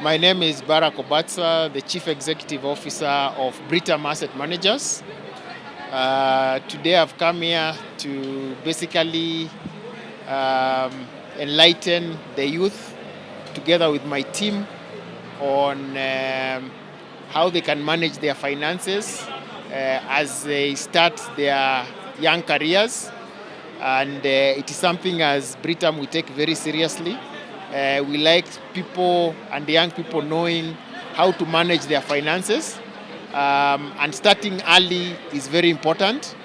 My name is Barack Obatsa, the Chief Executive Officer of Britam Asset Managers. Today I've come here to basically enlighten the youth together with my team on how they can manage their finances as they start their young careers. And it is something as Britam we take very seriously. We like people and the young people knowing how to manage their finances. And starting early is very important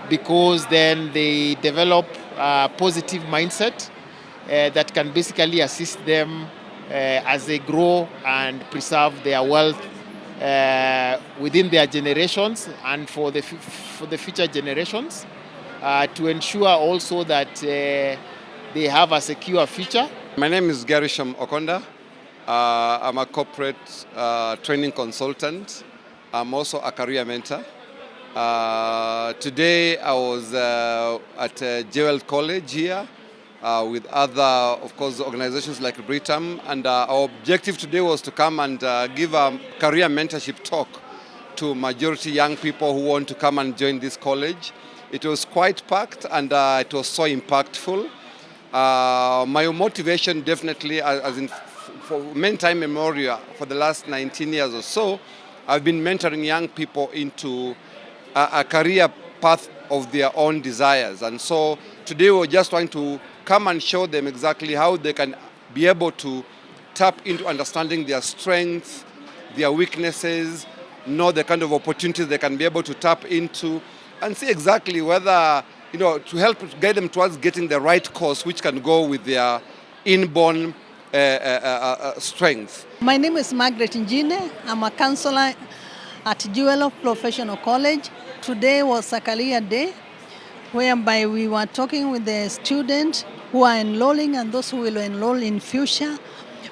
because then they develop a positive mindset that can basically assist them as they grow and preserve their wealth within their generations and for the future generations, to ensure also that they have a secure future. My name is Garisham Okonda. I'm a corporate training consultant. I'm also a career mentor. Today I was at Jewel College here with other, of course, organizations like Britam, and our objective today was to come and give a career mentorship talk to majority young people who want to come and join this college. It was quite packed and it was so impactful. My motivation definitely, as in for many time memorial, for the last 19 years or so, I've been mentoring young people into a career path of their own desires. And so today we're just trying to come and show them exactly how they can be able to tap into understanding their strengths, their weaknesses, know the kind of opportunities they can be able to tap into, and see exactly whether, to help guide them towards getting the right course which can go with their inborn strength. My name is Margaret Njine. I'm a counselor at Jewel Professional College. Today was a career day whereby we were talking with the students who are enrolling and those who will enroll in future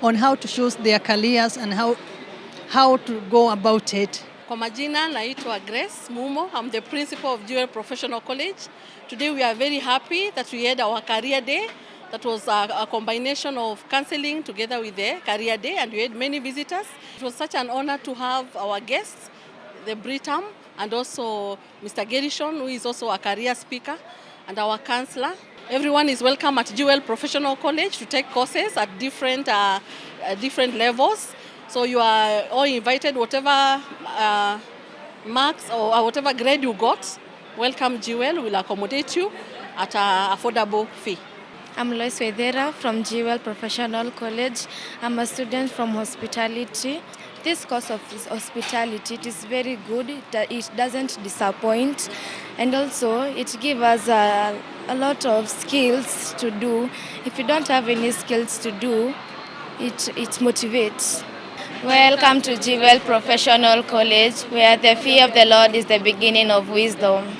on how to choose their careers and how to go about it. Kwa majina naitwa Grace Mumo. I'm the principal of Jewel Professional College. Today we are very happy that we had our career day. That was a combination of counseling together with the career day, and we had many visitors. It was such an honor to have our guests, the Britam, and also Mr. Gerishon, who is also a career speaker, and our counselor. Everyone is welcome at Jewel Professional College to take courses at different levels. So you are all invited, whatever marks or whatever grade you got, welcome Jewel, will accommodate you at an affordable fee. I'm Lois Wedera from Jewel Professional College. I'm a student from hospitality. This course of hospitality, it is very good. It doesn't disappoint. And also, it gives us a lot of skills to do. If you don't have any skills to do, it motivates. Welcome to Jewel Professional College, where the fear of the Lord is the beginning of wisdom.